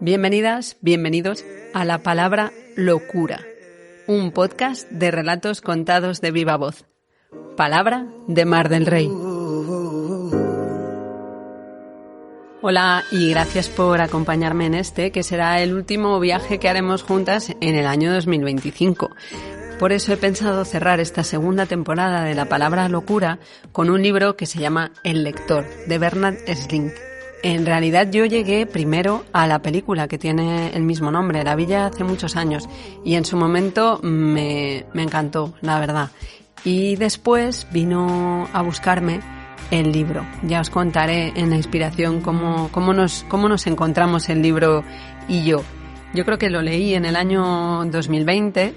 Bienvenidas, bienvenidos a La Palabra Locura, un podcast de relatos contados de viva voz. Palabra de Mar del Rey. Hola y gracias por acompañarme en este, que será el último viaje que haremos juntas en el año 2025. Por eso he pensado cerrar esta segunda temporada de La Palabra Locura con un libro que se llama El lector, de Bernard Slink. En realidad yo llegué primero a la película que tiene el mismo nombre, La vi hace muchos años, y en su momento me encantó, la verdad. Y después vino a buscarme el libro. Ya os contaré en la inspiración cómo nos encontramos el libro y yo. Yo creo que lo leí en el año 2020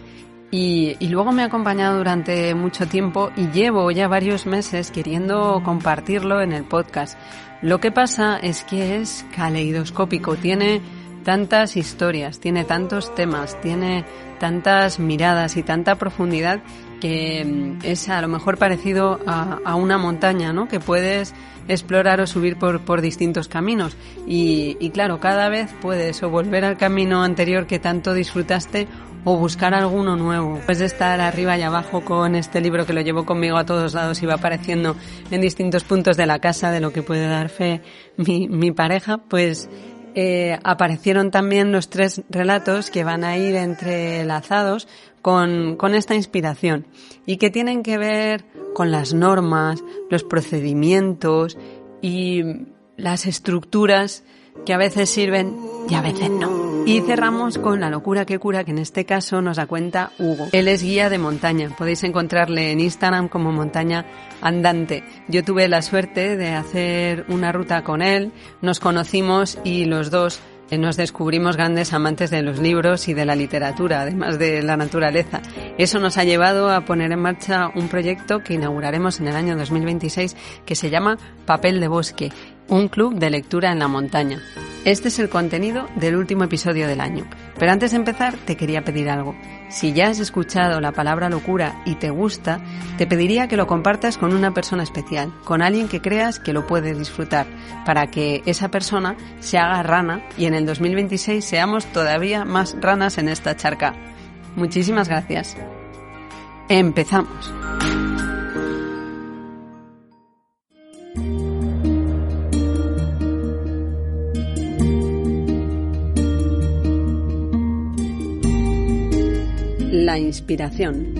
y luego me ha acompañado durante mucho tiempo y llevo ya varios meses queriendo compartirlo en el podcast. Lo que pasa es que es caleidoscópico, tiene tantas historias, tiene tantos temas, tiene tantas miradas y tanta profundidad que es a lo mejor parecido a una montaña, ¿no? Que puedes explorar o subir por distintos caminos y claro, cada vez puedes o volver al camino anterior que tanto disfrutaste o buscar alguno nuevo. Puedes estar arriba y abajo con este libro que lo llevo conmigo a todos lados y va apareciendo en distintos puntos de la casa, de lo que puede dar fe mi pareja, pues aparecieron también los 3 relatos que van a ir entrelazados con esta inspiración y que tienen que ver con las normas, los procedimientos y las estructuras que a veces sirven y a veces no. Y cerramos con La locura que cura, que en este caso nos da cuenta Hugo. Él es guía de montaña, podéis encontrarle en Instagram como Montaña Andante. Yo tuve la suerte de hacer una ruta con él, nos conocimos y los dos nos descubrimos grandes amantes de los libros y de la literatura, además de la naturaleza. Eso nos ha llevado a poner en marcha un proyecto que inauguraremos en el año 2026 que se llama Papel de Bosque, un club de lectura en la montaña. Este es el contenido del último episodio del año. Pero antes de empezar, te quería pedir algo. Si ya has escuchado La Palabra Locura y te gusta, te pediría que lo compartas con una persona especial, con alguien que creas que lo puede disfrutar, para que esa persona se haga rana y en el 2026 seamos todavía más ranas en esta charca. Muchísimas gracias. Empezamos. La inspiración.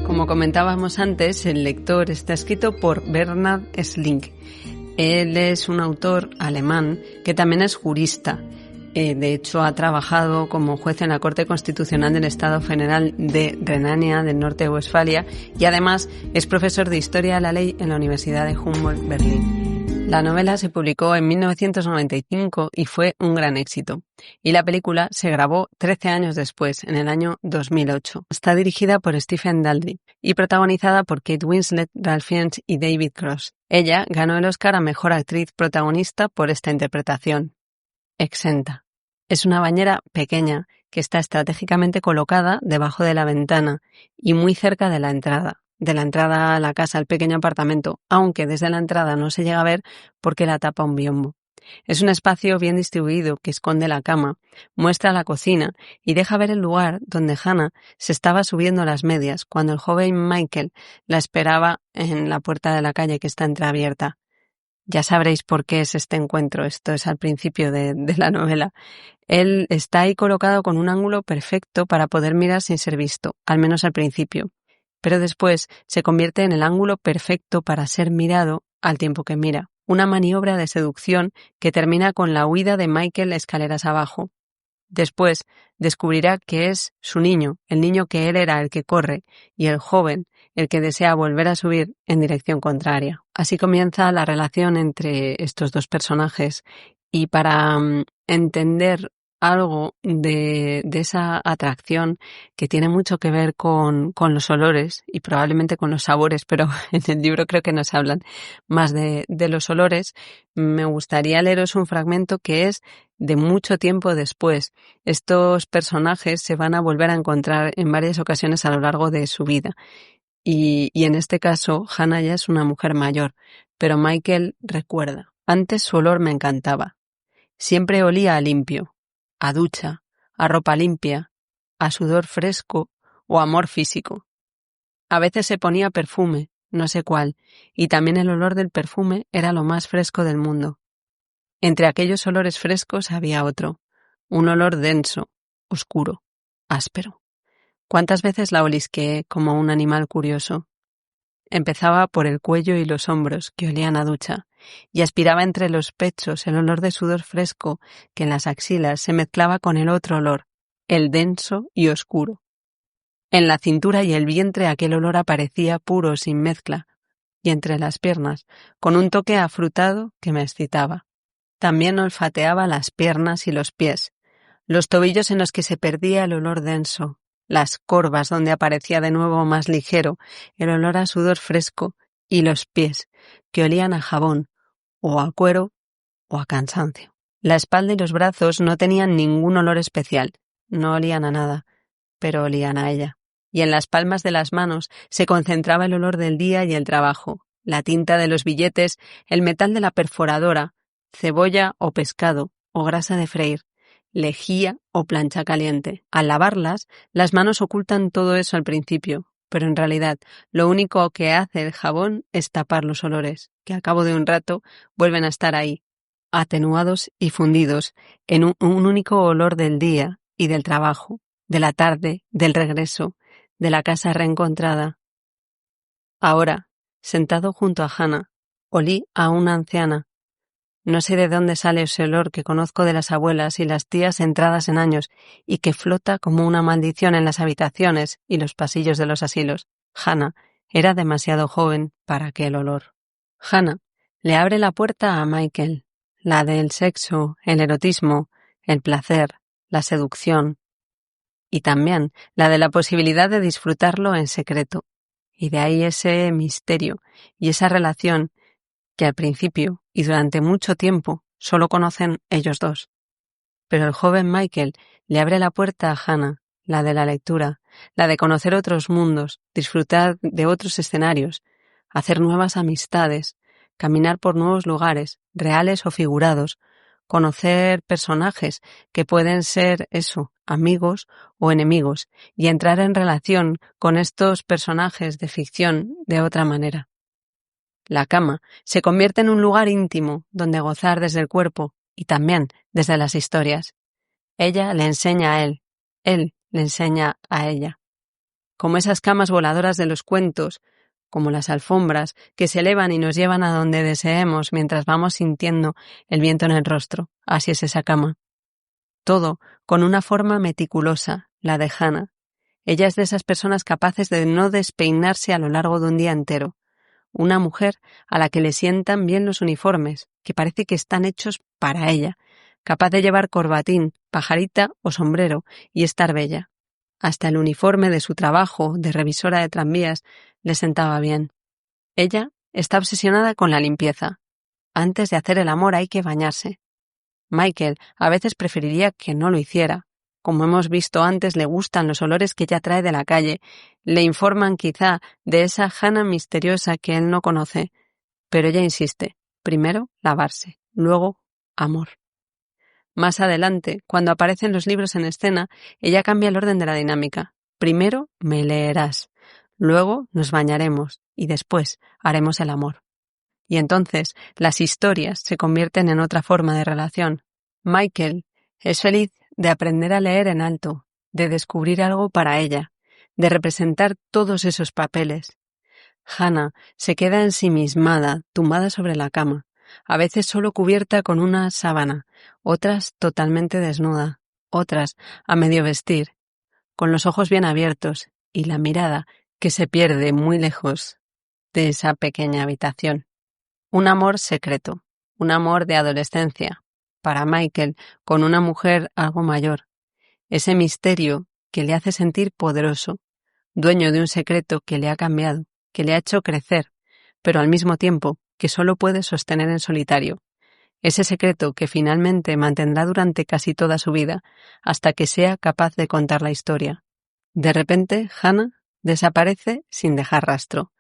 Como comentábamos antes, El lector está escrito por Bernard Slink. Él es un autor alemán que también es jurista. De hecho, ha trabajado como juez en la Corte Constitucional del Estado Federal de Renania del Norte de Westfalia y además es profesor de Historia de la Ley en la Universidad de Humboldt, Berlín. La novela se publicó en 1995 y fue un gran éxito. Y la película se grabó 13 años después, en el año 2008. Está dirigida por Stephen Daldry y protagonizada por Kate Winslet, Ralph Fiennes y David Cross. Ella ganó el Oscar a Mejor Actriz Protagonista por esta interpretación. Exenta. Es una bañera pequeña que está estratégicamente colocada debajo de la ventana y muy cerca de la entrada a la casa, al pequeño apartamento, aunque desde la entrada no se llega a ver porque la tapa un biombo. Es un espacio bien distribuido que esconde la cama, muestra la cocina y deja ver el lugar donde Hannah se estaba subiendo las medias cuando el joven Michael la esperaba en la puerta de la calle que está entreabierta. Ya sabréis por qué es este encuentro, esto es al principio de la novela. Él está ahí colocado con un ángulo perfecto para poder mirar sin ser visto, al menos al principio. Pero después se convierte en el ángulo perfecto para ser mirado al tiempo que mira. Una maniobra de seducción que termina con la huida de Michael escaleras abajo. Después descubrirá que es su niño, el niño que él era el que corre, y el joven, el que desea volver a subir en dirección contraria. Así comienza la relación entre estos dos personajes y para entender algo de esa atracción que tiene mucho que ver con los olores y probablemente con los sabores, pero en el libro creo que nos hablan más de los olores. Me gustaría leeros un fragmento que es de mucho tiempo después. Estos personajes se van a volver a encontrar en varias ocasiones a lo largo de su vida. Y en este caso, Hannah ya es una mujer mayor, pero Michael recuerda. Antes su olor me encantaba. Siempre olía a limpio, a ducha, a ropa limpia, a sudor fresco o amor físico. A veces se ponía perfume, no sé cuál, y también el olor del perfume era lo más fresco del mundo. Entre aquellos olores frescos había otro, un olor denso, oscuro, áspero. ¿Cuántas veces la olisqueé como un animal curioso? Empezaba por el cuello y los hombros, que olían a ducha, y aspiraba entre los pechos el olor de sudor fresco que en las axilas se mezclaba con el otro olor, el denso y oscuro. En la cintura y el vientre aquel olor aparecía puro sin mezcla, y entre las piernas, con un toque afrutado que me excitaba. También olfateaba las piernas y los pies, los tobillos en los que se perdía el olor denso, las corvas donde aparecía de nuevo más ligero el olor a sudor fresco y los pies, que olían a jabón, o a cuero, o a cansancio. La espalda y los brazos no tenían ningún olor especial, no olían a nada, pero olían a ella. Y en las palmas de las manos se concentraba el olor del día y el trabajo, la tinta de los billetes, el metal de la perforadora, cebolla o pescado, o grasa de freír, lejía o plancha caliente. Al lavarlas, las manos ocultan todo eso al principio, pero en realidad lo único que hace el jabón es tapar los olores, que al cabo de un rato vuelven a estar ahí, atenuados y fundidos en un único olor del día y del trabajo, de la tarde, del regreso, de la casa reencontrada. Ahora, sentado junto a Hannah, olí a una anciana. No sé de dónde sale ese olor que conozco de las abuelas y las tías entradas en años y que flota como una maldición en las habitaciones y los pasillos de los asilos. Hannah era demasiado joven para aquel olor. Hannah le abre la puerta a Michael, la del sexo, el erotismo, el placer, la seducción, y también la de la posibilidad de disfrutarlo en secreto. Y de ahí ese misterio y esa relación que al principio y durante mucho tiempo solo conocen ellos dos. Pero el joven Michael le abre la puerta a Hannah, la de la lectura, la de conocer otros mundos, disfrutar de otros escenarios, hacer nuevas amistades, caminar por nuevos lugares, reales o figurados, conocer personajes que pueden ser eso, amigos o enemigos, y entrar en relación con estos personajes de ficción de otra manera. La cama se convierte en un lugar íntimo donde gozar desde el cuerpo y también desde las historias. Ella le enseña a él le enseña a ella. Como esas camas voladoras de los cuentos, como las alfombras que se elevan y nos llevan a donde deseemos mientras vamos sintiendo el viento en el rostro. Así es esa cama. Todo con una forma meticulosa, la de Hannah. Ella es de esas personas capaces de no despeinarse a lo largo de un día entero. Una mujer a la que le sientan bien los uniformes, que parece que están hechos para ella, capaz de llevar corbatín, pajarita o sombrero y estar bella. Hasta el uniforme de su trabajo de revisora de tranvías le sentaba bien. Ella está obsesionada con la limpieza. Antes de hacer el amor hay que bañarse. Michael a veces preferiría que no lo hiciera. Como hemos visto antes, le gustan los olores que ella trae de la calle. Le informan quizá de esa Hannah misteriosa que él no conoce. Pero ella insiste. Primero, lavarse. Luego, amor. Más adelante, cuando aparecen los libros en escena, ella cambia el orden de la dinámica. Primero, me leerás. Luego, nos bañaremos. Y después, haremos el amor. Y entonces, las historias se convierten en otra forma de relación. Michael es feliz de aprender a leer en alto, de descubrir algo para ella, de representar todos esos papeles. Hannah se queda ensimismada, tumbada sobre la cama, a veces solo cubierta con una sábana, otras totalmente desnuda, otras a medio vestir, con los ojos bien abiertos y la mirada que se pierde muy lejos de esa pequeña habitación. Un amor secreto, un amor de adolescencia, para Michael, con una mujer algo mayor. Ese misterio que le hace sentir poderoso, dueño de un secreto que le ha cambiado, que le ha hecho crecer, pero al mismo tiempo que solo puede sostener en solitario. Ese secreto que finalmente mantendrá durante casi toda su vida, hasta que sea capaz de contar la historia. De repente, Hannah Desaparece sin dejar rastro.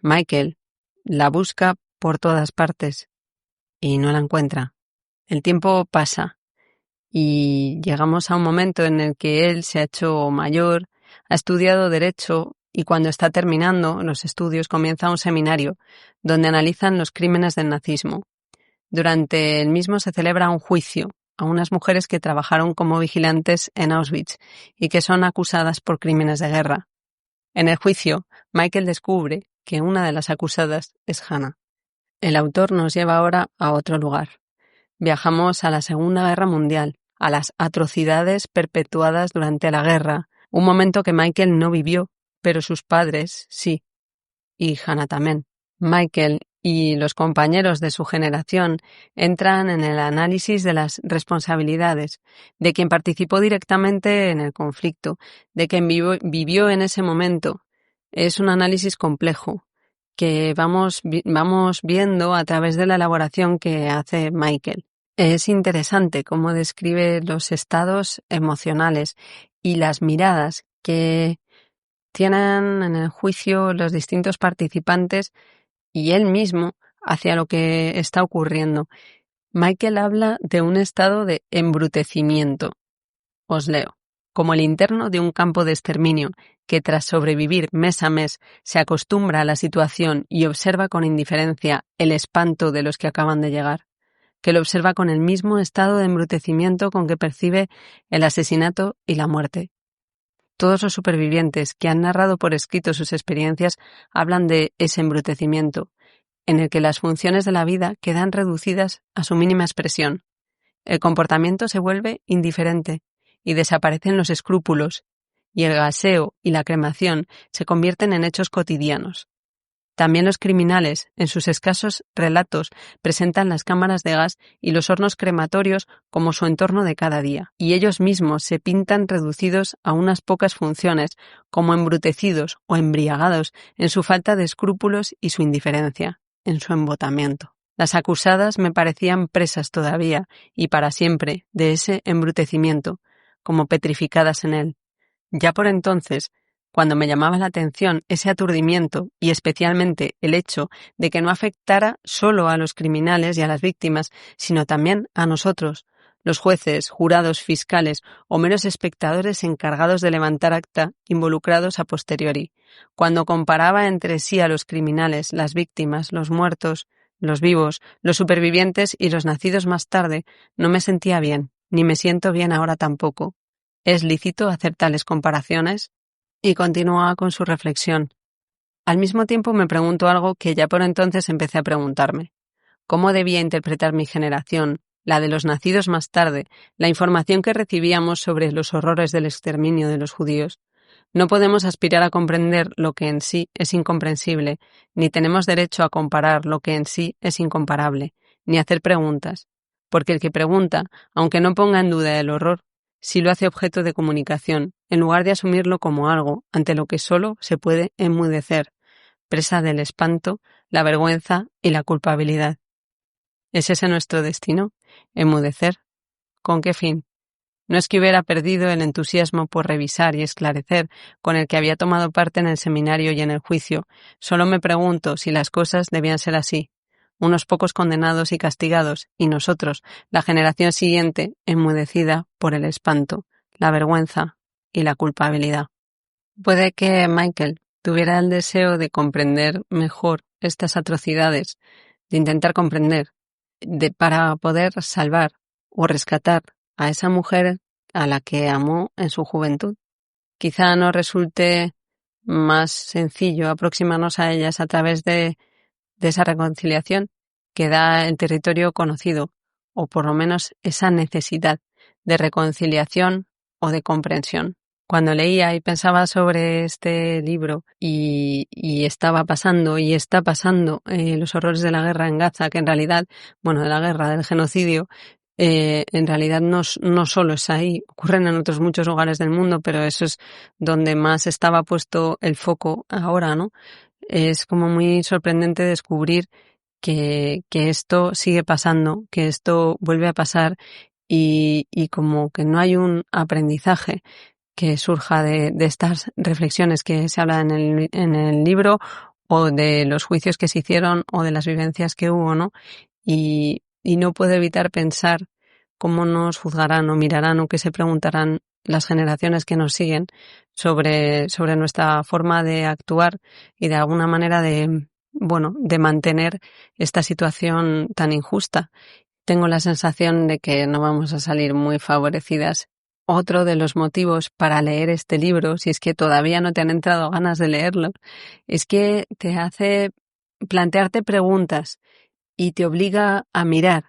Michael la busca por todas partes y no la encuentra. El tiempo pasa y llegamos a un momento en el que él se ha hecho mayor, ha estudiado Derecho y cuando está terminando los estudios comienza un seminario donde analizan los crímenes del nazismo. Durante el mismo se celebra un juicio a unas mujeres que trabajaron como vigilantes en Auschwitz y que son acusadas por crímenes de guerra. En el juicio, Michael descubre que una de las acusadas es Hannah. El autor nos lleva ahora a otro lugar. Viajamos a la Segunda Guerra Mundial, a las atrocidades perpetuadas durante la guerra, un momento que Michael no vivió, pero sus padres sí, y Hannah también. Michael y los compañeros de su generación entran en el análisis de las responsabilidades, de quien participó directamente en el conflicto, de quien vivió en ese momento. Es un análisis complejo que vamos viendo a través de la elaboración que hace Michael. Es interesante cómo describe los estados emocionales y las miradas que tienen en el juicio los distintos participantes y él mismo hacia lo que está ocurriendo. Michael habla de un estado de embrutecimiento. Os leo. Como el interno de un campo de exterminio, que tras sobrevivir mes a mes se acostumbra a la situación y observa con indiferencia el espanto de los que acaban de llegar, que lo observa con el mismo estado de embrutecimiento con que percibe el asesinato y la muerte. Todos los supervivientes que han narrado por escrito sus experiencias hablan de ese embrutecimiento, en el que las funciones de la vida quedan reducidas a su mínima expresión. El comportamiento se vuelve indiferente y desaparecen los escrúpulos, y el gaseo y la cremación se convierten en hechos cotidianos. También los criminales, en sus escasos relatos, presentan las cámaras de gas y los hornos crematorios como su entorno de cada día, y ellos mismos se pintan reducidos a unas pocas funciones, como embrutecidos o embriagados en su falta de escrúpulos y su indiferencia, en su embotamiento. Las acusadas me parecían presas todavía, y para siempre, de ese embrutecimiento, como petrificadas en él. Ya por entonces, cuando me llamaba la atención ese aturdimiento y especialmente el hecho de que no afectara solo a los criminales y a las víctimas, sino también a nosotros, los jueces, jurados, fiscales o meros espectadores encargados de levantar acta involucrados a posteriori, cuando comparaba entre sí a los criminales, las víctimas, los muertos, los vivos, los supervivientes y los nacidos más tarde, no me sentía bien, ni me siento bien ahora tampoco. ¿Es lícito hacer tales comparaciones? Y continúa con su reflexión. Al mismo tiempo me pregunto algo que ya por entonces empecé a preguntarme. ¿Cómo debía interpretar mi generación, la de los nacidos más tarde, la información que recibíamos sobre los horrores del exterminio de los judíos? No podemos aspirar a comprender lo que en sí es incomprensible, ni tenemos derecho a comparar lo que en sí es incomparable, ni hacer preguntas, porque el que pregunta, aunque no ponga en duda el horror, sí lo hace objeto de comunicación, en lugar de asumirlo como algo ante lo que solo se puede enmudecer, presa del espanto, la vergüenza y la culpabilidad. ¿Es ese nuestro destino? ¿Enmudecer? ¿Con qué fin? No es que hubiera perdido el entusiasmo por revisar y esclarecer con el que había tomado parte en el seminario y en el juicio, solo me pregunto si las cosas debían ser así. Unos pocos condenados y castigados, y nosotros, la generación siguiente, enmudecida por el espanto, la vergüenza y la culpabilidad. Puede que Michael tuviera el deseo de comprender mejor estas atrocidades, de intentar comprender, para poder salvar o rescatar a esa mujer a la que amó en su juventud. Quizá nos resulte más sencillo aproximarnos a ellas a través de esa reconciliación que da el territorio conocido, o por lo menos esa necesidad de reconciliación o de comprensión. Cuando leía y pensaba sobre este libro y estaba pasando y está pasando los horrores de la guerra en Gaza, que en realidad, de la guerra, del genocidio, en realidad no solo es ahí, ocurren en otros muchos lugares del mundo, pero eso es donde más estaba puesto el foco ahora, ¿no? Es como muy sorprendente descubrir que esto sigue pasando, que esto vuelve a pasar y como que no hay un aprendizaje, que surja de estas reflexiones que se hablan en el libro, o de los juicios que se hicieron, o de las vivencias que hubo, ¿no? Y no puedo evitar pensar cómo nos juzgarán o mirarán o qué se preguntarán las generaciones que nos siguen sobre nuestra forma de actuar y de alguna manera de mantener esta situación tan injusta. Tengo la sensación de que no vamos a salir muy favorecidas. Otro de los motivos para leer este libro, si es que todavía no te han entrado ganas de leerlo, es que te hace plantearte preguntas y te obliga a mirar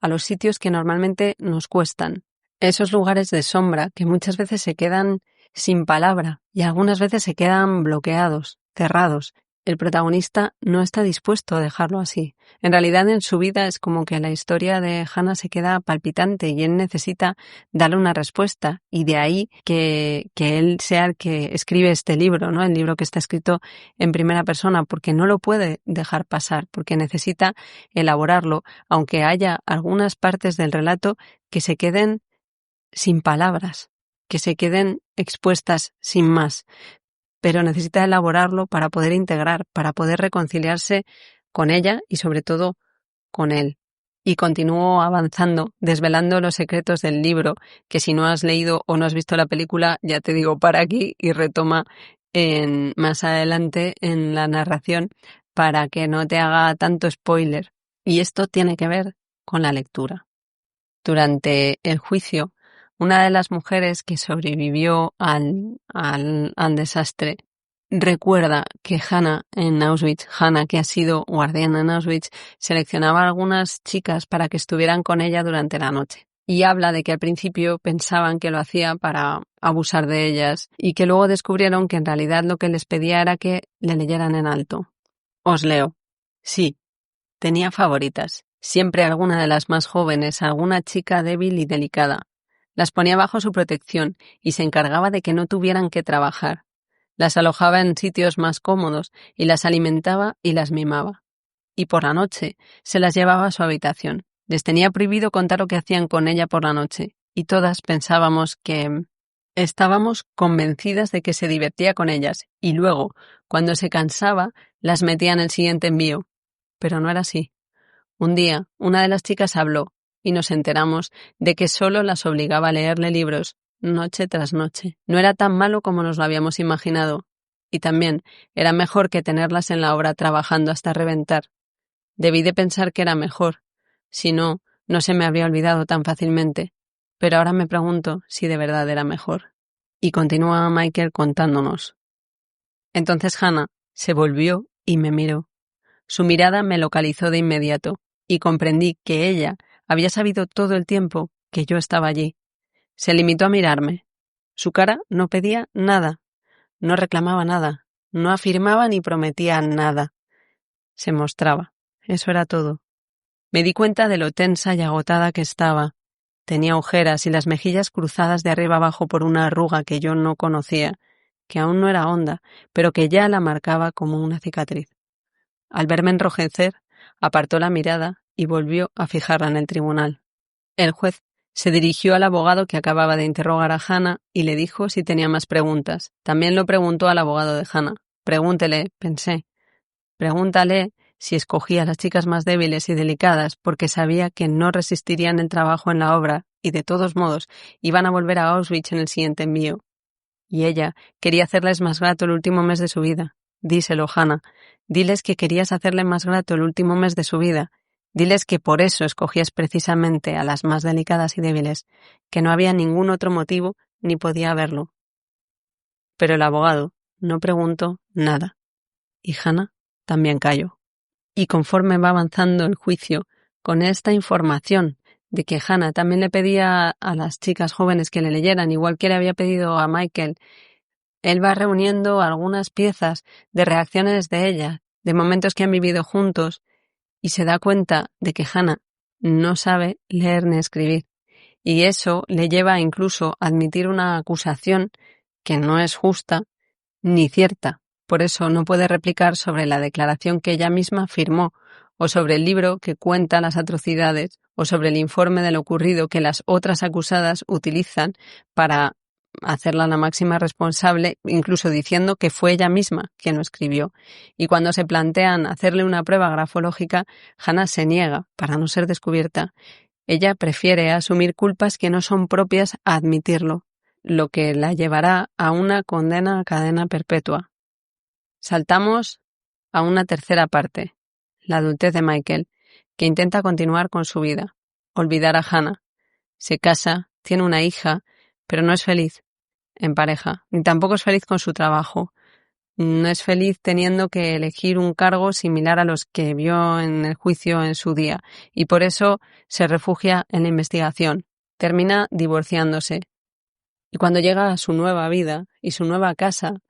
a los sitios que normalmente nos cuestan. Esos lugares de sombra que muchas veces se quedan sin palabra y algunas veces se quedan bloqueados, cerrados. El protagonista no está dispuesto a dejarlo así. En realidad, en su vida es como que la historia de Hannah se queda palpitante y él necesita darle una respuesta. Y de ahí que él sea el que escribe este libro, ¿no? El libro que está escrito en primera persona, porque no lo puede dejar pasar, porque necesita elaborarlo, aunque haya algunas partes del relato que se queden sin palabras, que se queden expuestas sin más. Pero necesita elaborarlo para poder integrar, para poder reconciliarse con ella y sobre todo con él. Y continúo avanzando, desvelando los secretos del libro, que si no has leído o no has visto la película, ya te digo, para aquí y retoma más adelante en la narración para que no te haga tanto spoiler. Y esto tiene que ver con la lectura. Durante el juicio, una de las mujeres que sobrevivió al desastre recuerda que Hannah en Auschwitz, Hannah que ha sido guardiana en Auschwitz, seleccionaba a algunas chicas para que estuvieran con ella durante la noche. Y habla de que al principio pensaban que lo hacía para abusar de ellas y que luego descubrieron que en realidad lo que les pedía era que le leyeran en alto. Os leo. Sí, tenía favoritas. Siempre alguna de las más jóvenes, alguna chica débil y delicada. Las ponía bajo su protección y se encargaba de que no tuvieran que trabajar. Las alojaba en sitios más cómodos y las alimentaba y las mimaba. Y por la noche se las llevaba a su habitación. Les tenía prohibido contar lo que hacían con ella por la noche y todas pensábamos que estábamos convencidas de que se divertía con ellas y luego, cuando se cansaba, las metía en el siguiente envío. Pero no era así. Un día, una de las chicas habló y nos enteramos de que solo las obligaba a leerle libros, noche tras noche. No era tan malo como nos lo habíamos imaginado. Y también era mejor que tenerlas en la obra trabajando hasta reventar. Debí de pensar que era mejor. Si no, no se me habría olvidado tan fácilmente. Pero ahora me pregunto si de verdad era mejor. Y continúa Michael contándonos. Entonces Hannah se volvió y me miró. Su mirada me localizó de inmediato y comprendí que ella había sabido todo el tiempo que yo estaba allí. Se limitó a mirarme. Su cara no pedía nada, no reclamaba nada, no afirmaba ni prometía nada. Se mostraba. Eso era todo. Me di cuenta de lo tensa y agotada que estaba. Tenía ojeras y las mejillas cruzadas de arriba abajo por una arruga que yo no conocía, que aún no era honda, pero que ya la marcaba como una cicatriz. Al verme enrojecer, apartó la mirada y volvió a fijarla en el tribunal. El juez se dirigió al abogado que acababa de interrogar a Hannah y le dijo si tenía más preguntas. También lo preguntó al abogado de Hannah. Pregúntele, pensé. Pregúntale si escogía a las chicas más débiles y delicadas porque sabía que no resistirían el trabajo en la obra y de todos modos iban a volver a Auschwitz en el siguiente envío. Y ella quería hacerles más grato el último mes de su vida. Díselo, Hannah. Diles que querías hacerle más grato el último mes de su vida. Diles que por eso escogías precisamente a las más delicadas y débiles, que no había ningún otro motivo ni podía haberlo. Pero el abogado no preguntó nada. Y Hannah también calló. Y conforme va avanzando el juicio, con esta información de que Hannah también le pedía a las chicas jóvenes que le leyeran, igual que le había pedido a Michael, él va reuniendo algunas piezas de reacciones de ella, de momentos que han vivido juntos, y se da cuenta de que Hannah no sabe leer ni escribir. Y eso le lleva incluso a admitir una acusación que no es justa ni cierta. Por eso no puede replicar sobre la declaración que ella misma firmó, o sobre el libro que cuenta las atrocidades, o sobre el informe de lo ocurrido que las otras acusadas utilizan para hacerla la máxima responsable, incluso diciendo que fue ella misma quien lo escribió. Y cuando se plantean hacerle una prueba grafológica, Hannah se niega para no ser descubierta. Ella prefiere asumir culpas que no son propias a admitirlo, lo que la llevará a una condena a cadena perpetua. Saltamos a una tercera parte, la adultez de Michael, que intenta continuar con su vida, olvidar a Hannah. Se casa, tiene una hija, pero no es feliz en pareja, ni tampoco es feliz con su trabajo. No es feliz teniendo que elegir un cargo similar a los que vio en el juicio en su día, y por eso se refugia en la investigación. Termina divorciándose. Y cuando llega a su nueva vida y su nueva casa,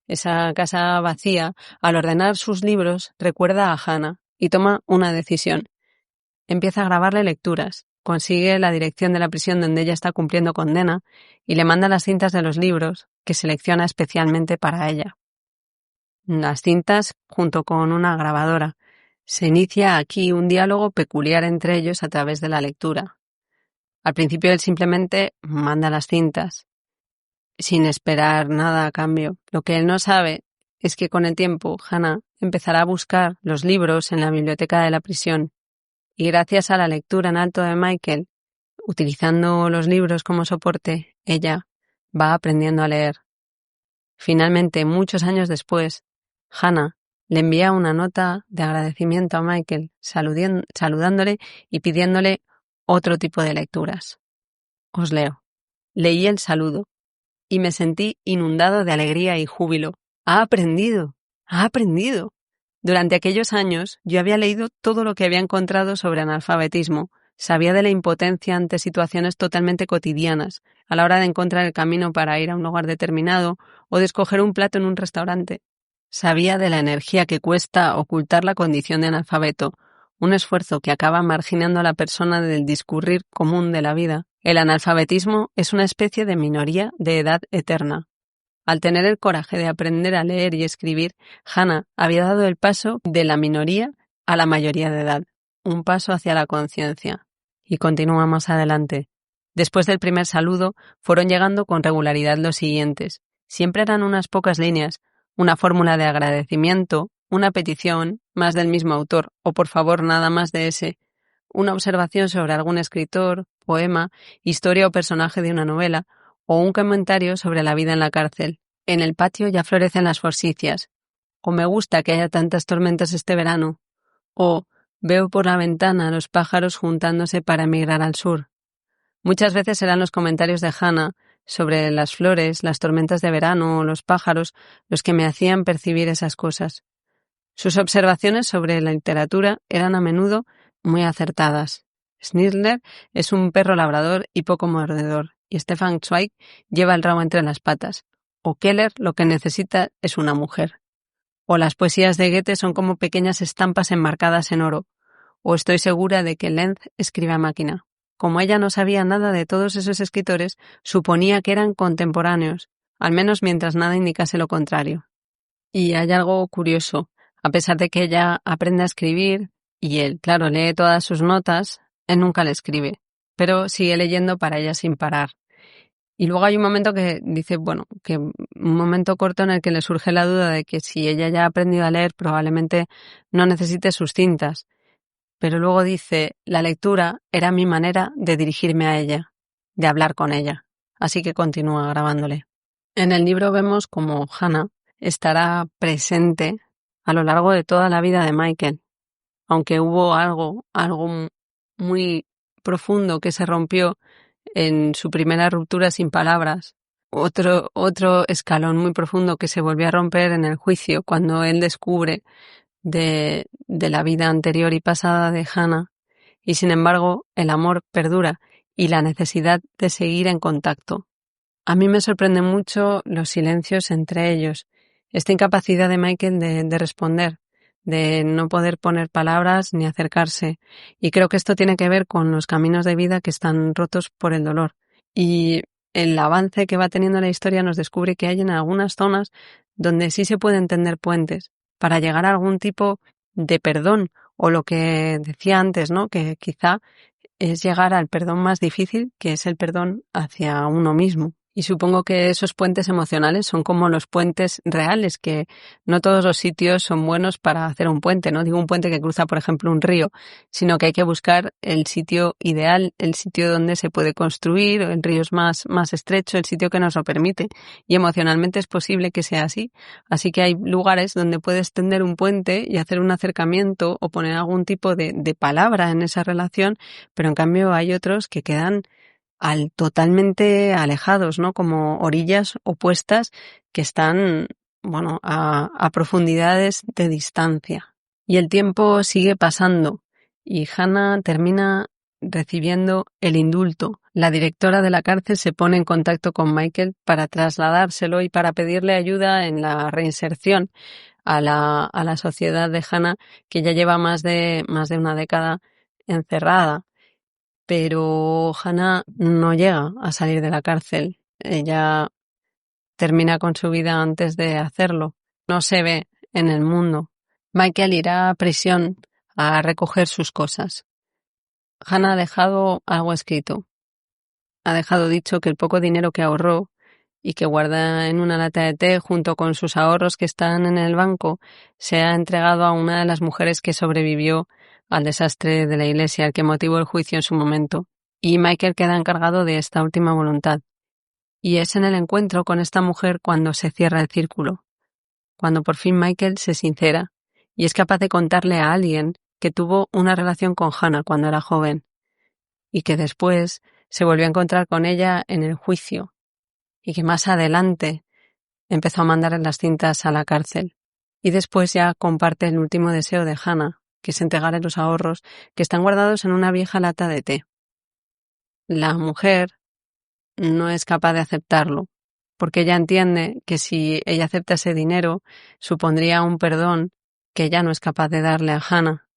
esa casa vacía, al ordenar sus libros, recuerda a Hannah y toma una decisión. Empieza a grabarle lecturas, consigue la dirección de la prisión donde ella está cumpliendo condena y le manda las cintas de los libros que selecciona especialmente para ella. Las cintas junto con una grabadora. Se inicia aquí un diálogo peculiar entre ellos a través de la lectura. Al principio él simplemente manda las cintas, sin esperar nada a cambio. Lo que él no sabe es que con el tiempo Hannah empezará a buscar los libros en la biblioteca de la prisión y gracias a la lectura en alto de Michael, utilizando los libros como soporte, ella va aprendiendo a leer. Finalmente, muchos años después, Hannah le envía una nota de agradecimiento a Michael, saludándole y pidiéndole otro tipo de lecturas. Os leo. Leí el saludo y me sentí inundado de alegría y júbilo. ¡Ha aprendido! ¡Ha aprendido! Durante aquellos años yo había leído todo lo que había encontrado sobre analfabetismo. Sabía de la impotencia ante situaciones totalmente cotidianas, a la hora de encontrar el camino para ir a un lugar determinado o de escoger un plato en un restaurante. Sabía de la energía que cuesta ocultar la condición de analfabeto, un esfuerzo que acaba marginando a la persona del discurrir común de la vida. El analfabetismo es una especie de minoría de edad eterna. Al tener el coraje de aprender a leer y escribir, Hannah había dado el paso de la minoría a la mayoría de edad, un paso hacia la conciencia. Y continúa más adelante. Después del primer saludo, fueron llegando con regularidad los siguientes. Siempre eran unas pocas líneas, una fórmula de agradecimiento, una petición, más del mismo autor, o por favor nada más de ese, una observación sobre algún escritor, poema, historia o personaje de una novela, o un comentario sobre la vida en la cárcel. En el patio ya florecen las forsythias, o me gusta que haya tantas tormentas este verano, o veo por la ventana a los pájaros juntándose para emigrar al sur. Muchas veces eran los comentarios de Hannah sobre las flores, las tormentas de verano o los pájaros los que me hacían percibir esas cosas. Sus observaciones sobre la literatura eran a menudo muy acertadas. Schnitzler es un perro labrador y poco mordedor, y Stefan Zweig lleva el rabo entre las patas. O Keller lo que necesita es una mujer. O las poesías de Goethe son como pequeñas estampas enmarcadas en oro. O estoy segura de que Lenz escribe a máquina. Como ella no sabía nada de todos esos escritores, suponía que eran contemporáneos, al menos mientras nada indicase lo contrario. Y hay algo curioso. A pesar de que ella aprende a escribir, y él, claro, lee todas sus notas, él nunca le escribe, pero sigue leyendo para ella sin parar. Y luego hay un momento que dice, que un momento corto en el que le surge la duda de que si ella ya ha aprendido a leer, probablemente no necesite sus cintas. Pero luego dice, la lectura era mi manera de dirigirme a ella, de hablar con ella. Así que continúa grabándole. En el libro vemos como Hannah estará presente a lo largo de toda la vida de Michael, aunque hubo algo muy profundo que se rompió en su primera ruptura sin palabras, otro escalón muy profundo que se volvió a romper en el juicio cuando él descubre de la vida anterior y pasada de Hannah, y sin embargo el amor perdura y la necesidad de seguir en contacto. A mí me sorprenden mucho los silencios entre ellos, esta incapacidad de Michael de responder, de no poder poner palabras ni acercarse. Y creo que esto tiene que ver con los caminos de vida que están rotos por el dolor. Y el avance que va teniendo la historia nos descubre que hay en algunas zonas donde sí se pueden tender puentes para llegar a algún tipo de perdón, o lo que decía antes, ¿no? Que quizá es llegar al perdón más difícil, que es el perdón hacia uno mismo. Y supongo que esos puentes emocionales son como los puentes reales, que no todos los sitios son buenos para hacer un puente. No digo un puente que cruza, por ejemplo, un río, sino que hay que buscar el sitio ideal, el sitio donde se puede construir, el río es más estrecho, el sitio que nos lo permite. Y emocionalmente es posible que sea así. Así que hay lugares donde puedes tender un puente y hacer un acercamiento o poner algún tipo de palabra en esa relación, pero en cambio hay otros que quedan totalmente alejados, ¿no? Como orillas opuestas que están, bueno, a profundidades de distancia. Y el tiempo sigue pasando y Hannah termina recibiendo el indulto. La directora de la cárcel se pone en contacto con Michael para trasladárselo y para pedirle ayuda en la reinserción a la sociedad de Hannah, que ya lleva más de una década encerrada. Pero Hannah no llega a salir de la cárcel. Ella termina con su vida antes de hacerlo. No se ve en el mundo. Michael irá a prisión a recoger sus cosas. Hannah ha dejado algo escrito. Ha dejado dicho que el poco dinero que ahorró y que guarda en una lata de té junto con sus ahorros que están en el banco se ha entregado a una de las mujeres que sobrevivió al desastre de la iglesia, el que motivó el juicio en su momento. Y Michael queda encargado de esta última voluntad. Y es en el encuentro con esta mujer cuando se cierra el círculo, cuando por fin Michael se sincera y es capaz de contarle a alguien que tuvo una relación con Hannah cuando era joven y que después se volvió a encontrar con ella en el juicio y que más adelante empezó a mandar las cintas a la cárcel. Y después ya comparte el último deseo de Hannah, que es entregarle los ahorros que están guardados en una vieja lata de té. La mujer no es capaz de aceptarlo, porque ella entiende que si ella acepta ese dinero, supondría un perdón que ella no es capaz de darle a Hannah.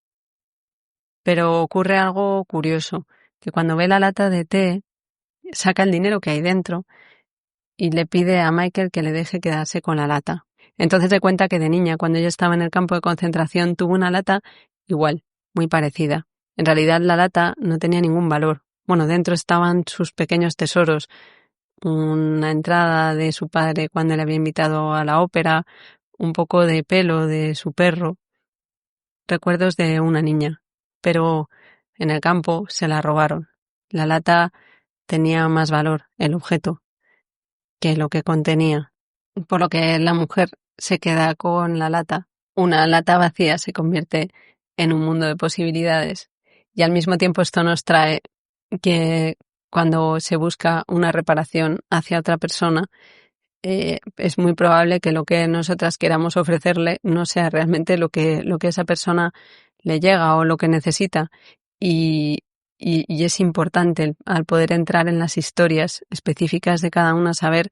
Pero ocurre algo curioso, que cuando ve la lata de té, saca el dinero que hay dentro y le pide a Michael que le deje quedarse con la lata. Entonces se cuenta que de niña, cuando ella estaba en el campo de concentración, tuvo una lata igual, muy parecida. En realidad la lata no tenía ningún valor. Bueno, dentro estaban sus pequeños tesoros, una entrada de su padre cuando le había invitado a la ópera, un poco de pelo de su perro, recuerdos de una niña. Pero en el campo se la robaron. La lata tenía más valor, el objeto, que lo que contenía, por lo que la mujer se queda con la lata. Una lata vacía se convierte en un mundo de posibilidades y al mismo tiempo esto nos trae que cuando se busca una reparación hacia otra persona, es muy probable que lo que nosotras queramos ofrecerle no sea realmente lo que esa persona le llega o lo que necesita. Y es importante al poder entrar en las historias específicas de cada una saber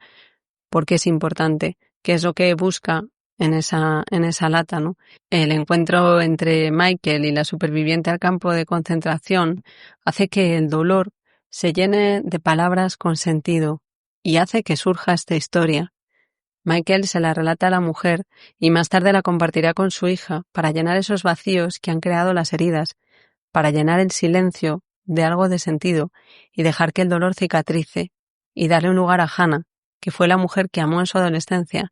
por qué es importante, qué es lo que busca en esa lata, ¿no? El encuentro entre Michael y la superviviente al campo de concentración hace que el dolor se llene de palabras con sentido y hace que surja esta historia. Michael se la relata a la mujer y más tarde la compartirá con su hija para llenar esos vacíos que han creado las heridas, para llenar el silencio de algo de sentido y dejar que el dolor cicatrice y darle un lugar a Hannah, que fue la mujer que amó en su adolescencia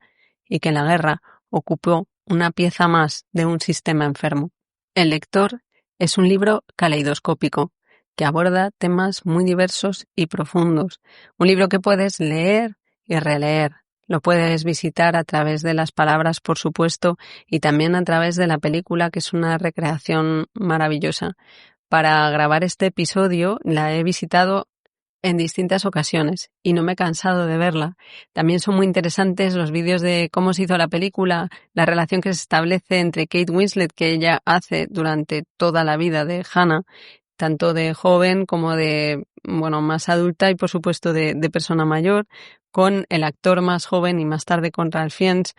y que en la guerra ocupó una pieza más de un sistema enfermo. El lector es un libro caleidoscópico que aborda temas muy diversos y profundos. Un libro que puedes leer y releer. Lo puedes visitar a través de las palabras, por supuesto, y también a través de la película, que es una recreación maravillosa. Para grabar este episodio la he visitado en distintas ocasiones y no me he cansado de verla. También son muy interesantes los vídeos de cómo se hizo la película, la relación que se establece entre Kate Winslet, que ella hace durante toda la vida de Hannah, tanto de joven como de, bueno, más adulta y por supuesto de persona mayor, con el actor más joven y más tarde con Ralph Fiennes.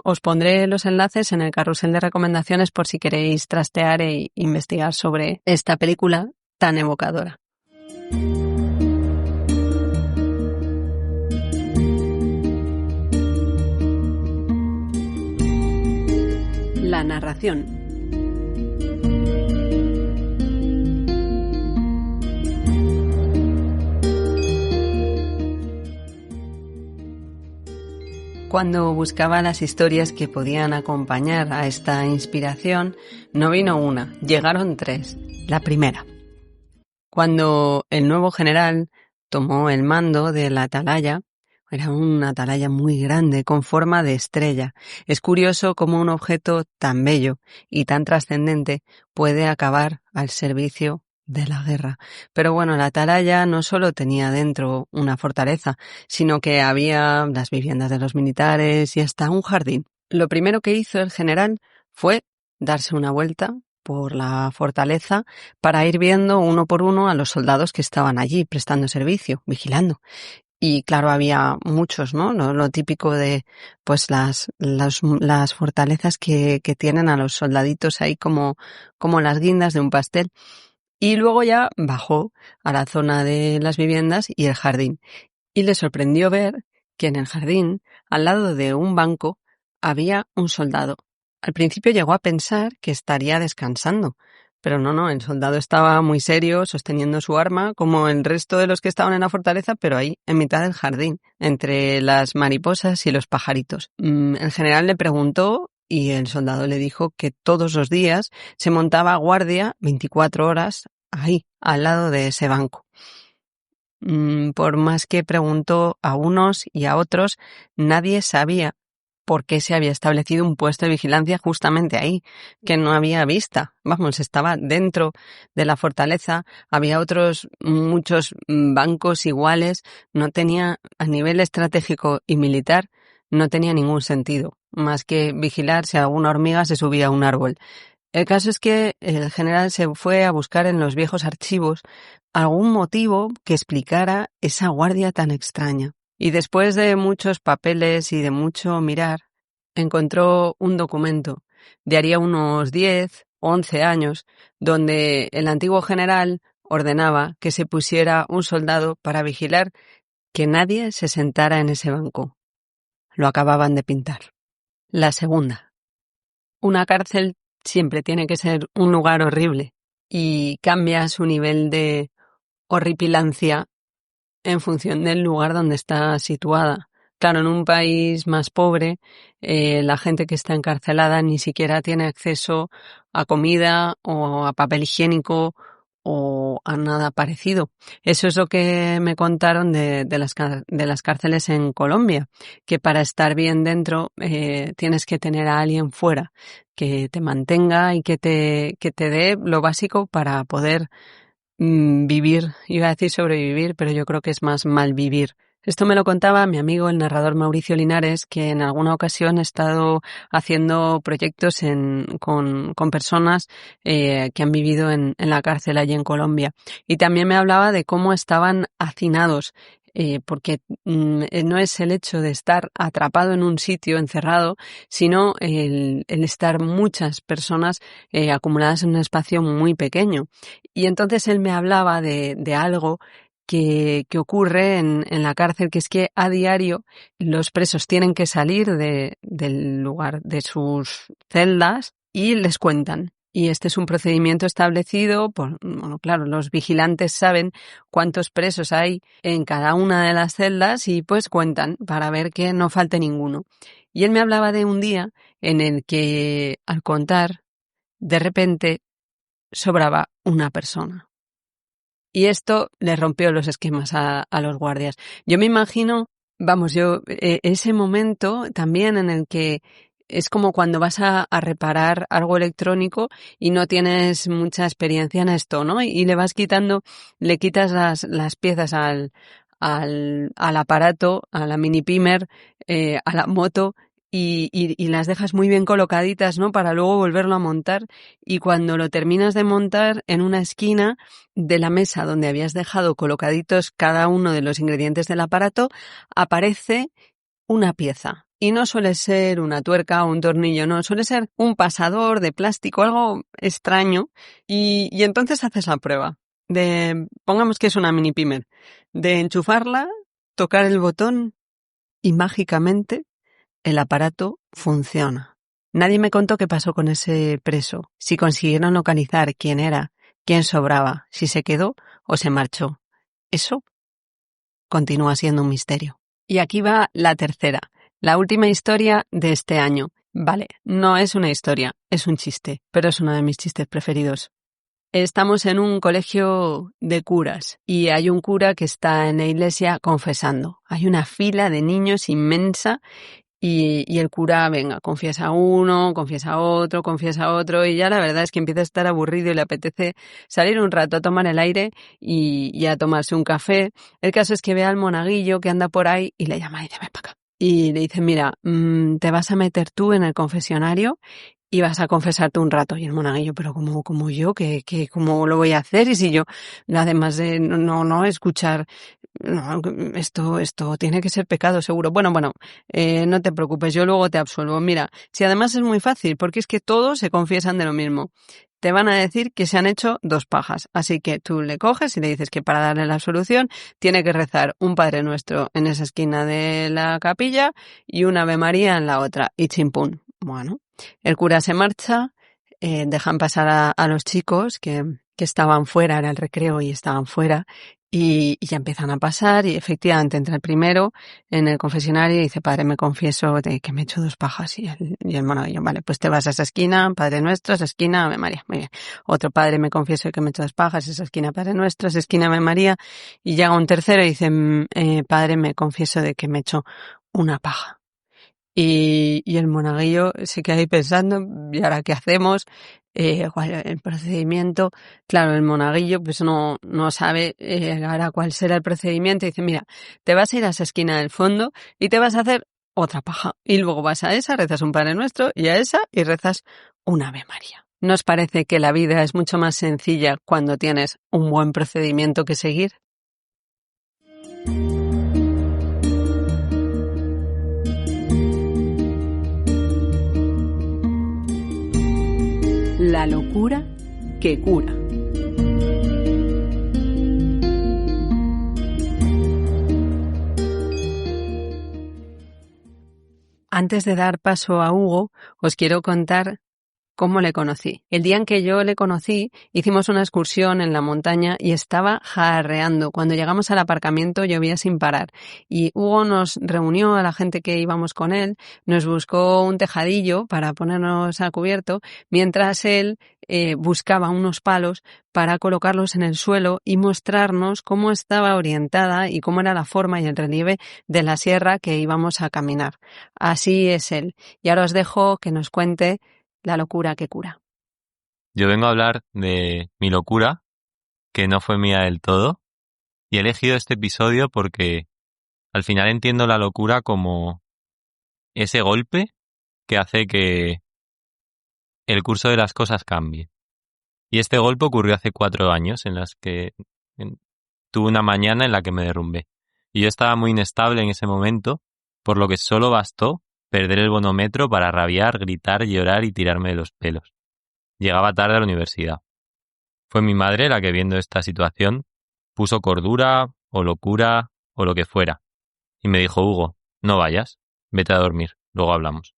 Os pondré los enlaces en el carrusel de recomendaciones por si queréis trastear e investigar sobre esta película tan evocadora. La narración. Cuando buscaba las historias que podían acompañar a esta inspiración, no vino una, llegaron 3. La primera. Cuando el nuevo general tomó el mando de la atalaya, era una atalaya muy grande, con forma de estrella. Es curioso cómo un objeto tan bello y tan trascendente puede acabar al servicio de la guerra. Pero bueno, la atalaya no solo tenía dentro una fortaleza, sino que había las viviendas de los militares y hasta un jardín. Lo primero que hizo el general fue darse una vuelta por la fortaleza para ir viendo uno por uno a los soldados que estaban allí prestando servicio, vigilando. Y claro, había muchos, ¿no? Lo típico de pues las fortalezas que tienen a los soldaditos ahí como las guindas de un pastel. Y luego ya bajó a la zona de las viviendas y el jardín. Y le sorprendió ver que en el jardín, al lado de un banco, había un soldado. Al principio llegó a pensar que estaría descansando, pero no, el soldado estaba muy serio, sosteniendo su arma, como el resto de los que estaban en la fortaleza, pero ahí, en mitad del jardín, entre las mariposas y los pajaritos. El general le preguntó y el soldado le dijo que todos los días se montaba guardia 24 horas ahí, al lado de ese banco. Por más que preguntó a unos y a otros, nadie sabía por qué se había establecido un puesto de vigilancia justamente ahí, que no había vista. Vamos, estaba dentro de la fortaleza, había otros muchos bancos iguales, no tenía, a nivel estratégico y militar, no tenía ningún sentido, más que vigilar si alguna hormiga se subía a un árbol. El caso es que el general se fue a buscar en los viejos archivos algún motivo que explicara esa guardia tan extraña. Y después de muchos papeles y de mucho mirar, encontró un documento de haría unos 10 o 11 años, donde el antiguo general ordenaba que se pusiera un soldado para vigilar que nadie se sentara en ese banco. Lo acababan de pintar. La segunda. Una cárcel siempre tiene que ser un lugar horrible y cambia su nivel de horripilancia en función del lugar donde está situada. Claro, en un país más pobre, la gente que está encarcelada ni siquiera tiene acceso a comida o a papel higiénico o a nada parecido. Eso es lo que me contaron de las cárceles en Colombia, que para estar bien dentro tienes que tener a alguien fuera que te mantenga y que te dé lo básico para poder vivir. Iba a decir sobrevivir, pero yo creo que es más malvivir. Esto me lo contaba mi amigo, el narrador Mauricio Linares, que en alguna ocasión ha estado haciendo proyectos con personas que han vivido en la cárcel allí en Colombia. Y también me hablaba de cómo estaban hacinados, porque no es el hecho de estar atrapado en un sitio encerrado, sino el estar muchas personas acumuladas en un espacio muy pequeño. Y entonces él me hablaba de algo que ocurre en la cárcel, que es que a diario los presos tienen que salir del lugar, de sus celdas, y les cuentan. Y este es un procedimiento establecido bueno, claro, los vigilantes saben cuántos presos hay en cada una de las celdas y pues cuentan para ver que no falte ninguno. Y él me hablaba de un día en el que, al contar, de repente sobraba una persona. Y esto le rompió los esquemas a los guardias. Yo me imagino, ese momento también en el que es como cuando vas a reparar algo electrónico y no tienes mucha experiencia en esto, ¿no? Y le quitas las piezas al aparato, a la mini pimer, a la moto, y las dejas muy bien colocaditas, ¿no? Para luego volverlo a montar. Y cuando lo terminas de montar, en una esquina de la mesa donde habías dejado colocaditos cada uno de los ingredientes del aparato, aparece una pieza. Y no suele ser una tuerca o un tornillo, no, suele ser un pasador de plástico, algo extraño. Y entonces haces la prueba pongamos que es una mini pimer, de enchufarla, tocar el botón y mágicamente el aparato funciona. Nadie me contó qué pasó con ese preso, si consiguieron localizar quién era, quién sobraba, si se quedó o se marchó. Eso continúa siendo un misterio. Y aquí va la tercera. La última historia de este año. Vale, no es una historia, es un chiste, pero es uno de mis chistes preferidos. Estamos en un colegio de curas y hay un cura que está en la iglesia confesando. Hay una fila de niños inmensa y el cura, venga, confiesa a uno, confiesa a otro y ya la verdad es que empieza a estar aburrido y le apetece salir un rato a tomar el aire y a tomarse un café. El caso es que ve al monaguillo que anda por ahí y le llama y dice, ven para acá. Y le dice, mira, te vas a meter tú en el confesionario y vas a confesarte un rato. Y el monaguillo, pero como yo, ¿cómo lo voy a hacer? Y si yo, además de no escuchar, no, esto tiene que ser pecado seguro. Bueno, no te preocupes, yo luego te absuelvo. Mira, si además es muy fácil, porque es que todos se confiesan de lo mismo. Te van a decir que se han hecho 2 pajas. Así que tú le coges y le dices que para darle la absolución tiene que rezar un Padre Nuestro en esa esquina de la capilla y una Ave María en la otra. Y chimpún. Bueno, el cura se marcha, dejan pasar a los chicos que estaban fuera, era el recreo y estaban fuera, y ya empiezan a pasar y efectivamente entra el primero en el confesionario y dice, padre, me confieso de que me he hecho 2 pajas. Y el monaguillo, vale, pues te vas a esa esquina, Padre Nuestro, esa esquina, Ave María, muy bien. Otro, padre, me confieso de que me he hecho 2 pajas, esa esquina, Padre Nuestro, esa esquina, Ave María. Y llega un tercero y dice, padre, me confieso de que me he hecho una paja. Y el monaguillo se queda ahí pensando, ¿y ahora qué hacemos? ¿Cuál es el procedimiento? Claro, el monaguillo pues no sabe ahora cuál será el procedimiento. Y dice, mira, te vas a ir a esa esquina del fondo y te vas a hacer otra paja. Y luego vas a esa, rezas un Padre Nuestro, y a esa y rezas un Ave María. ¿Nos parece que la vida es mucho más sencilla cuando tienes un buen procedimiento que seguir? La locura que cura. Antes de dar paso a Hugo, os quiero contar cómo le conocí. El día en que yo le conocí, hicimos una excursión en la montaña y estaba jarreando. Cuando llegamos al aparcamiento llovía sin parar y Hugo nos reunió a la gente que íbamos con él, nos buscó un tejadillo para ponernos a cubierto, mientras él buscaba unos palos para colocarlos en el suelo y mostrarnos cómo estaba orientada y cómo era la forma y el relieve de la sierra que íbamos a caminar. Así es él. Y ahora os dejo que nos cuente la locura que cura. Yo vengo a hablar de mi locura, que no fue mía del todo, y he elegido este episodio porque al final entiendo la locura como ese golpe que hace que el curso de las cosas cambie. Y este golpe ocurrió hace 4 años, en las que tuve una mañana en la que me derrumbé. Y yo estaba muy inestable en ese momento, por lo que solo bastó perder el bonómetro para rabiar, gritar, llorar y tirarme de los pelos. Llegaba tarde a la universidad. Fue mi madre la que, viendo esta situación, puso cordura o locura o lo que fuera, y me dijo, Hugo, no vayas, vete a dormir, luego hablamos.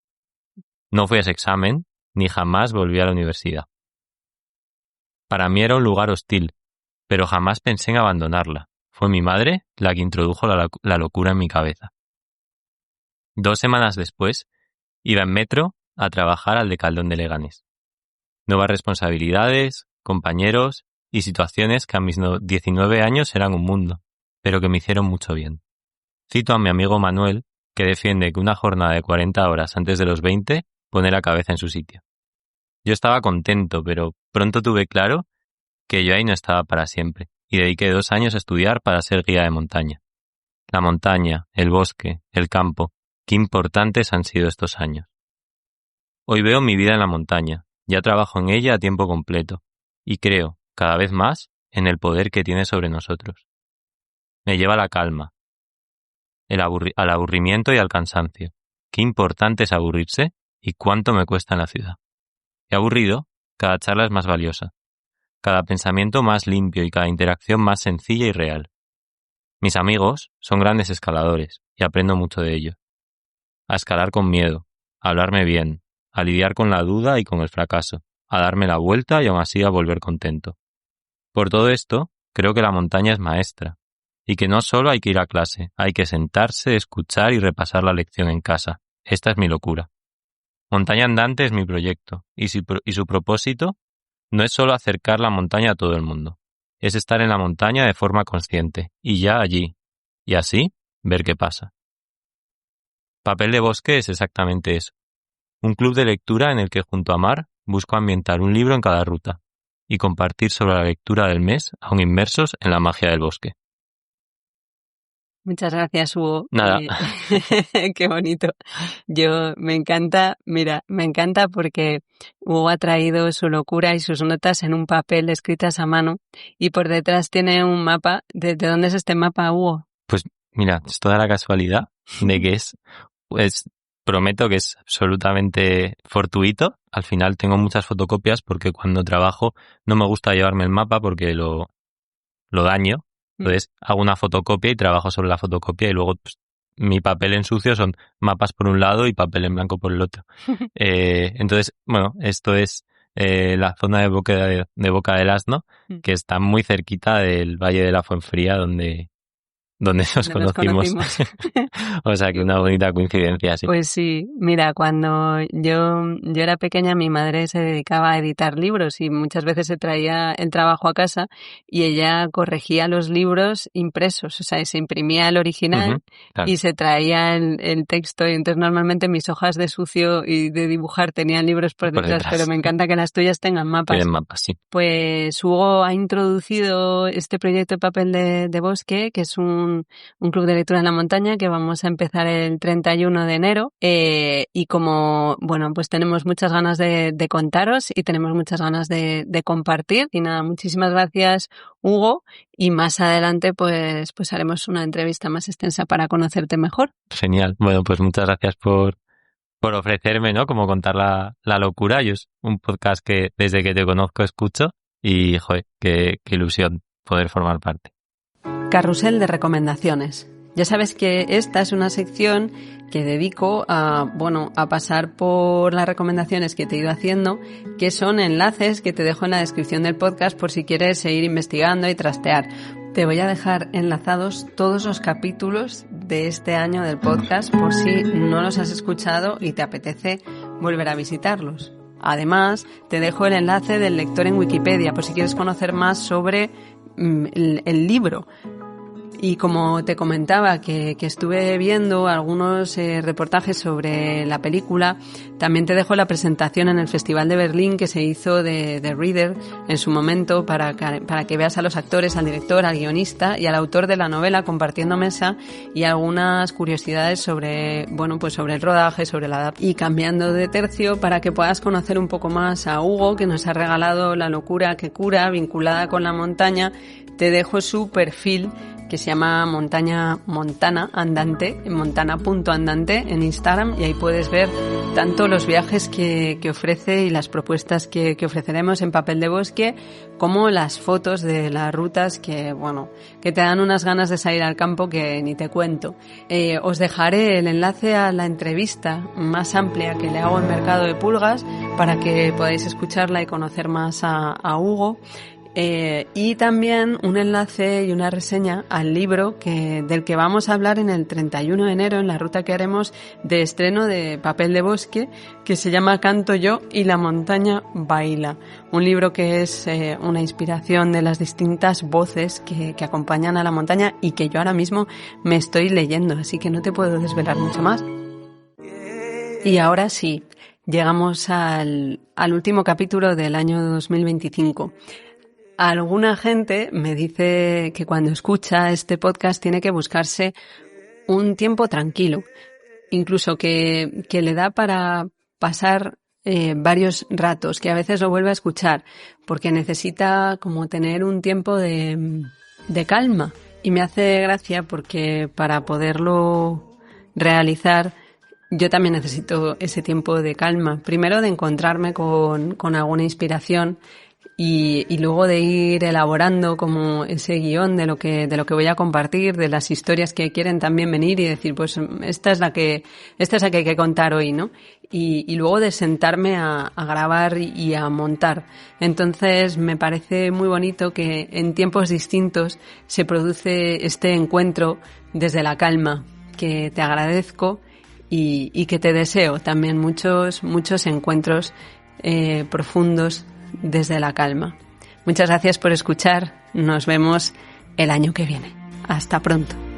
No fui a ese examen, ni jamás volví a la universidad. Para mí era un lugar hostil, pero jamás pensé en abandonarla. Fue mi madre la que introdujo la locura en mi cabeza. 2 semanas después, iba en metro a trabajar al de Caldón de Leganés. Nuevas responsabilidades, compañeros y situaciones que a mis 19 años eran un mundo, pero que me hicieron mucho bien. Cito a mi amigo Manuel, que defiende que una jornada de 40 horas antes de los 20 pone la cabeza en su sitio. Yo estaba contento, pero pronto tuve claro que yo ahí no estaba para siempre, y dediqué 2 años a estudiar para ser guía de montaña. La montaña, el bosque, el campo, qué importantes han sido estos años. Hoy veo mi vida en la montaña, ya trabajo en ella a tiempo completo, y creo, cada vez más, en el poder que tiene sobre nosotros. Me lleva a la calma, al aburrimiento y al cansancio. Qué importante es aburrirse y cuánto me cuesta en la ciudad. He aburrido, cada charla es más valiosa, cada pensamiento más limpio y cada interacción más sencilla y real. Mis amigos son grandes escaladores y aprendo mucho de ellos. A escalar con miedo, a hablarme bien, a lidiar con la duda y con el fracaso, a darme la vuelta y aún así a volver contento. Por todo esto, creo que la montaña es maestra, y que no solo hay que ir a clase, hay que sentarse, escuchar y repasar la lección en casa. Esta es mi locura. Montaña Andante es mi proyecto y su propósito no es solo acercar la montaña a todo el mundo, es estar en la montaña de forma consciente y ya allí, y así ver qué pasa. Papel de Bosque es exactamente eso, un club de lectura en el que junto a Mar busco ambientar un libro en cada ruta y compartir sobre la lectura del mes aún inmersos en la magia del bosque. Muchas gracias, Hugo. Nada. Qué bonito. Me encanta porque Hugo ha traído su locura y sus notas en un papel escritas a mano y por detrás tiene un mapa. ¿De dónde es este mapa, Hugo? Pues mira, es toda la casualidad de que pues prometo que es absolutamente fortuito. Al final tengo muchas fotocopias porque cuando trabajo no me gusta llevarme el mapa porque lo daño. Entonces hago una fotocopia y trabajo sobre la fotocopia y luego pues, mi papel en sucio son mapas por un lado y papel en blanco por el otro. Entonces, bueno, esto es la zona de Boca del Asno, que está muy cerquita del Valle de la Fuenfría, donde nos conocimos. O sea que una bonita coincidencia, sí. Pues sí, mira, cuando yo era pequeña mi madre se dedicaba a editar libros y muchas veces se traía el trabajo a casa y ella corregía los libros impresos, o sea, se imprimía el original claro. Y se traía el texto y entonces normalmente mis hojas de sucio y de dibujar tenían libros por detrás, pero me encanta que las tuyas tengan mapas. Tienen mapas, sí. Pues Hugo ha introducido este proyecto de Papel de Bosque, que es un club de lectura en la montaña que vamos a empezar el 31 de enero y como, bueno, pues tenemos muchas ganas de contaros y tenemos muchas ganas de compartir y nada, muchísimas gracias Hugo y más adelante pues haremos una entrevista más extensa para conocerte mejor. Genial, bueno pues muchas gracias por ofrecerme, ¿no? Como contar la locura. Yo es un podcast que desde que te conozco escucho y, joder, qué ilusión poder formar parte. Carrusel de recomendaciones. Ya sabes que esta es una sección que dedico a pasar por las recomendaciones que te he ido haciendo, que son enlaces que te dejo en la descripción del podcast por si quieres seguir investigando y trastear. Te voy a dejar enlazados todos los capítulos de este año del podcast por si no los has escuchado y te apetece volver a visitarlos. Además, te dejo el enlace del lector en Wikipedia por si quieres conocer más sobre el libro. Y como te comentaba que estuve viendo algunos reportajes sobre la película, también te dejo la presentación en el Festival de Berlín que se hizo de Reader en su momento para que veas a los actores, al director, al guionista y al autor de la novela compartiendo mesa y algunas curiosidades sobre el rodaje, sobre la adaptación. Y cambiando de tercio para que puedas conocer un poco más a Hugo, que nos ha regalado la locura que cura vinculada con la montaña, te dejo su perfil que se llama Montana Andante, montana.andante en Instagram y ahí puedes ver tanto los viajes que ofrece y las propuestas que ofreceremos en Papel de Bosque como las fotos de las rutas que te dan unas ganas de salir al campo que ni te cuento. Os dejaré el enlace a la entrevista más amplia que le hago en Mercado de Pulgas para que podáis escucharla y conocer más a Hugo. Y también un enlace y una reseña al libro del que vamos a hablar en el 31 de enero en la ruta que haremos de estreno de Papel de Bosque, que se llama Canto yo y la montaña baila. Un libro que es una inspiración de las distintas voces que acompañan a la montaña y que yo ahora mismo me estoy leyendo, así que no te puedo desvelar mucho más. Y ahora sí, llegamos al último capítulo del año 2025. Alguna gente me dice que cuando escucha este podcast tiene que buscarse un tiempo tranquilo, incluso que le da para pasar varios ratos, que a veces lo vuelve a escuchar, porque necesita como tener un tiempo de calma. Y me hace gracia porque para poderlo realizar yo también necesito ese tiempo de calma. Primero de encontrarme con alguna inspiración y luego de ir elaborando como ese guión de lo que voy a compartir, de las historias que quieren también venir y decir, pues esta es la que hay que contar hoy, ¿no? Y luego de sentarme a grabar y a montar. Entonces me parece muy bonito que en tiempos distintos se produce este encuentro desde la calma, que te agradezco y que te deseo también muchos encuentros profundos desde la calma. Muchas gracias por escuchar. Nos vemos el año que viene. Hasta pronto.